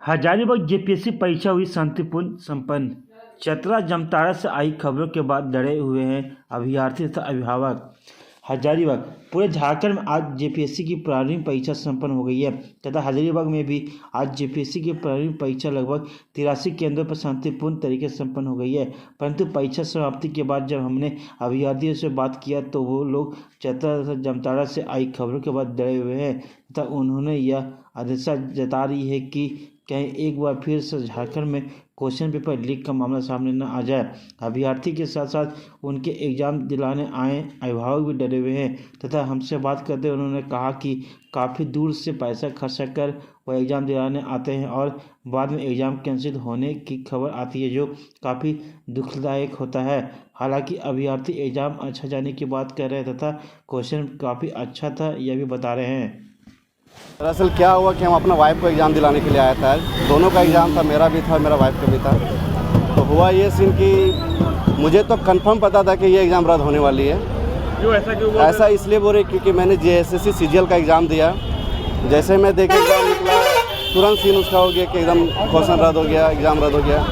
Hazaribagh JPSC परीक्षा हुई शांतिपूर्ण संपन्न। चतरा जामताड़ा से आई खबरों के बाद डरे हुए हैं अभ्यर्थी तथा अभिभावक। हजारीबाग पूरे झारखंड में आज जेपीएससी की प्रारंभिक परीक्षा संपन्न हो गई है तथा हजारीबाग में भी आज जेपीएससी की प्रारंभिक परीक्षा लगभग 83 केंद्रों पर शांतिपूर्ण तरीके से संपन्न हो गई है। परंतु परीक्षा समाप्ति के बाद जब हमने अभ्यर्थियों से बात किया तो वो लोग चतरा तथा जामताड़ा से आई खबरों के बाद डरे हुए हैं तथा उन्होंने यह आशंका जता रही है कि कहीं एक बार फिर से झारखंड में क्वेश्चन पेपर लीक का मामला सामने न आ जाए। अभ्यर्थी के साथ साथ उनके एग्ज़ाम दिलाने आए अभिभावक भी डरे हुए हैं तथा हमसे बात करते हुए उन्होंने कहा कि काफ़ी दूर से पैसा खर्च कर वह एग्ज़ाम दिलाने आते हैं और बाद में एग्ज़ाम कैंसिल होने की खबर आती है, जो काफ़ी दुखदायक होता है। हालांकि अभ्यर्थी एग्ज़ाम अच्छा जाने की बात कर रहे हैं तथा क्वेश्चन काफ़ी अच्छा था, यह भी बता रहे हैं। दरअसल क्या हुआ कि हम अपना वाइफ को एग्ज़ाम दिलाने के लिए आया था। दोनों का एग्ज़ाम था, मेरा भी था, मेरा वाइफ का भी था। तो हुआ ये सीन कि मुझे तो कंफर्म पता था कि ये एग्ज़ाम रद्द होने वाली है। क्यों ऐसा इसलिए बोल रहे क्योंकि मैंने जेएसएससी सीजीएल का एग्ज़ाम दिया। जैसे मैं देखे एग्ज़ाम निकला तुरंत सीन उसका हो गया कि एकदम क्वेश्चन रद्द हो गया, एग्ज़ाम रद्द हो गया।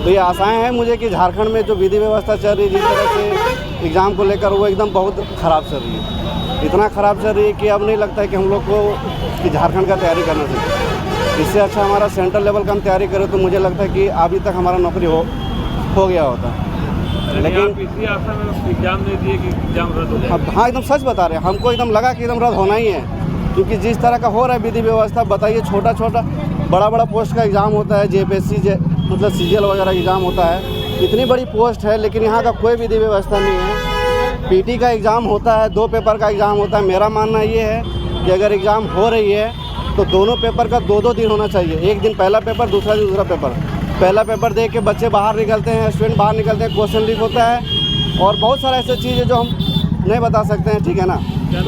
तो ये आशाएँ हैं मुझे कि झारखंड में जो विधि व्यवस्था चल रही है जिस तरह से एग्ज़ाम को लेकर, वो एकदम बहुत ख़राब चल रही है। इतना ख़राब चल रही है कि अब नहीं लगता है कि हम लोग को कि झारखंड का तैयारी करना चाहिए। इससे अच्छा हमारा सेंट्रल लेवल का हम तैयारी करें तो मुझे लगता है कि अभी तक हमारा नौकरी हो गया होता। लेकिन इसी आशा में एग्जाम नहीं दिए कि एग्जाम रद्द हो जाए। हाँ, एकदम सच बता रहे हैं। हमको एकदम लगा कि एकदम रद्द होना ही है, क्योंकि जिस तरह का हो रहा है विधि व्यवस्था, बताइए छोटा छोटा बड़ा पोस्ट का एग्ज़ाम होता है, जेपीएससी मतलब सीजीएल वगैरह एग्ज़ाम होता है, इतनी बड़ी पोस्ट है, लेकिन यहाँ का कोई विधि व्यवस्था नहीं है। पीटी का एग्ज़ाम होता है, 2 पेपर का एग्ज़ाम होता है। मेरा मानना ये है कि अगर एग्ज़ाम हो रही है तो दोनों पेपर का 2-2 दिन होना चाहिए। एक दिन पहला पेपर, दूसरा दिन दूसरा पेपर। पहला पेपर दे के बच्चे बाहर निकलते हैं, स्टूडेंट बाहर निकलते हैं, क्वेश्चन लीक होता है और बहुत सारा ऐसी चीज़ है जो हम नहीं बता सकते हैं, ठीक है ना।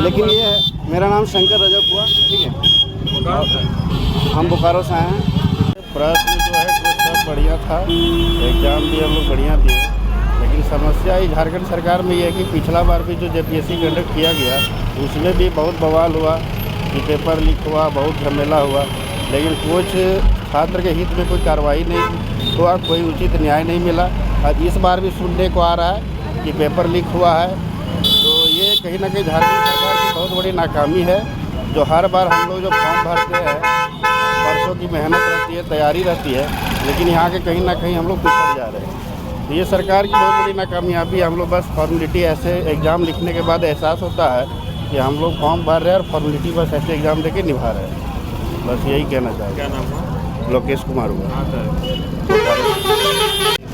लेकिन ये है, मेरा नाम शंकर रजब हुआ, ठीक है। हम बोकारो से आए हैं। प्रश्न जो है वो सब बढ़िया था, एग्ज़ाम भी हम लोग बढ़िया दिए, लेकिन समस्या ही झारखंड सरकार में ये है कि पिछला बार भी जो जेपीएससी कंडक्ट किया गया उसमें भी बहुत बवाल हुआ कि पेपर लीक हुआ, बहुत झमेला हुआ, लेकिन कुछ छात्र के हित में कोई कार्रवाई नहीं हुआ, कोई उचित न्याय नहीं मिला। और इस बार भी सुनने को आ रहा है कि पेपर लीक हुआ है। तो ये कहीं ना कहीं झारखंड सरकार की बहुत बड़ी नाकामी है, जो हर बार हम लोग जो फॉर्म भरते हैं, वर्षों की मेहनत रहती है, तैयारी रहती है, लेकिन यहाँ के कहीं ना कहीं हम लोग पिछड़ जा रहे हैं। ये सरकार की बहुत बड़ी नाकामयाबी। हम लोग बस फॉर्मेलिटी, ऐसे एग्ज़ाम लिखने के बाद एहसास होता है कि हम लोग फॉर्म भर रहे हैं और फॉर्मेलिटी बस ऐसे एग्ज़ाम देके निभा रहे हैं। बस यही कहना चाहिए। क्या नाम है? लोकेश कुमार हुआ।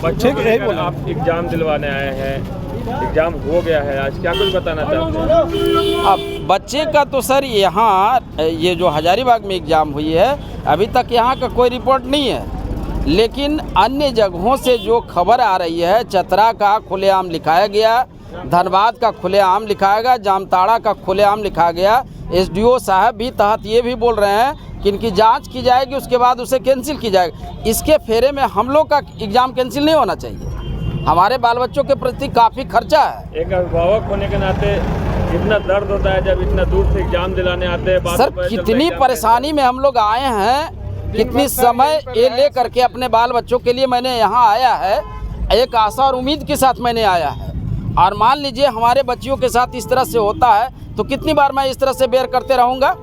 बच्चे को आप एग्ज़ाम दिलवाने आए हैं, एग्ज़ाम हो गया है, आज क्या कुछ बताना चाहते हैं? अब बच्चे का तो सर यहाँ ये जो हजारीबाग में एग्ज़ाम हुई है, अभी तक यहाँ का कोई रिपोर्ट नहीं है, लेकिन अन्य जगहों से जो खबर आ रही है, चतरा का खुलेआम लिखाया गया, धनबाद का खुलेआम लिखाया गया, जामताड़ा का खुलेआम लिखा गया। एसडीओ साहब भी तहत ये भी बोल रहे हैं कि इनकी जांच की जाएगी, उसके बाद उसे कैंसिल की जाएगी। इसके फेरे में हम लोग का एग्ज़ाम कैंसिल नहीं होना चाहिए। हमारे बाल बच्चों के प्रति काफ़ी खर्चा है। एक अभिभावक होने के नाते कितना दर्द होता है जब इतना दूर से एग्ज़ाम दिलाने आते हैं। सर, कितनी परेशानी में हम लोग आए हैं, कितनी समय ये ले करके अपने बाल बच्चों के लिए मैंने यहाँ आया है, एक आशा और उम्मीद के साथ मैंने आया है। और मान लीजिए हमारे बच्चियों के साथ इस तरह से होता है तो कितनी बार मैं इस तरह से बेयर करते रहूँगा।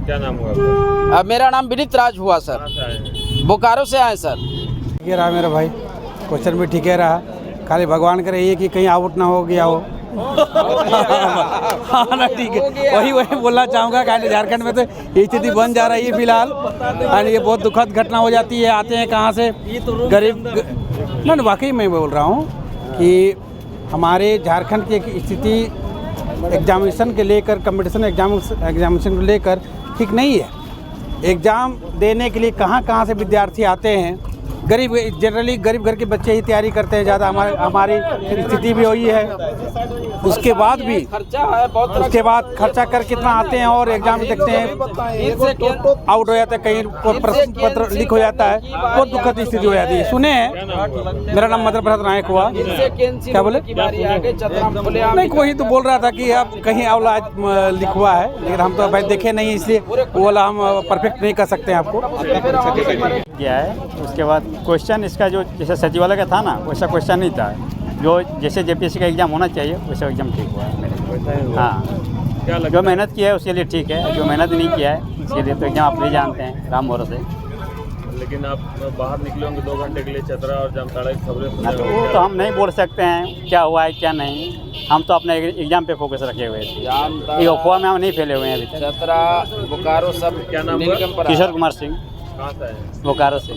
क्या नाम हुआ? मेरा नाम विनीत राज हुआ सर, बोकारो से आए सर। ठीक रहा मेरा भाई, क्वेश्चन भी ठीक रहा, खाली भगवान करे ये कि कहीं आउट ना हो गया हो। हाँ ना, ठीक है, वही बोलना चाहूँगा। कि झारखंड में तो ये स्थिति बन जा रही है फिलहाल, और ये बहुत दुखद घटना हो जाती है। आते हैं कहाँ से, गरीब ना, वाकई मैं बोल रहा हूँ कि हमारे झारखंड की एक स्थिति एग्जामिनेशन के लेकर, कंपटीशन एग्जामिनेशन को लेकर ठीक नहीं है। एग्ज़ाम देने के लिए कहाँ से विद्यार्थी आते हैं, गरीब जनरली गरीब घर के बच्चे ही तैयारी करते हैं ज़्यादा, हमारी स्थिति भी वही है। उसके बाद भी खर्चा है बहुत तरह उसके बाद खर्चा कर कितना आते हैं और एग्जाम में देखते हैं आउट हो जाता है, कहीं कोई प्रश्न पत्र लीक हो जाता है, बहुत दुखद स्थिति हो जाती है। सुने हैं, मेरा नाम मदन प्रसाद नायक हुआ। क्या बोले? नहीं, कोई तो बोल रहा था कि अब कहीं अवला लिख हुआ है, लेकिन हम तो भाई देखे नहीं, इसलिए वो वाला हम परफेक्ट नहीं कर सकते हैं आपको। किया है। उसके बाद क्वेश्चन इसका जो जैसे सचिवालय का था ना, वैसा क्वेश्चन नहीं था। जो जैसे जेपीएससी का एग्ज़ाम होना चाहिए वैसा एग्ज़ाम ठीक हुआ है मेरे। हाँ, क्या लगता जो मेहनत किया है उसके लिए ठीक है, जो मेहनत नहीं किया है उसके लिए तो एग्ज़ाम आप नहीं जानते हैं राम भरोसे। है? लेकिन आप बाहर निकले होंगे 2 घंटे के लिए, चतरा और जामताड़ा की खबरें सुन हाँ, रहे तो होंगे। वो तो हम नहीं बोल सकते हैं क्या हुआ है क्या नहीं। हम तो अपने एग्ज़ाम पे फोकस रखे हुए थे, ये अफवाह में हम नहीं फैले हुए हैं अभी तक। चतरा बोकारो सब क्या नाम हुआ? नीलकंठ पर किशोर कुमार सिंह, कहाँ से आए हैं? बोकारो से।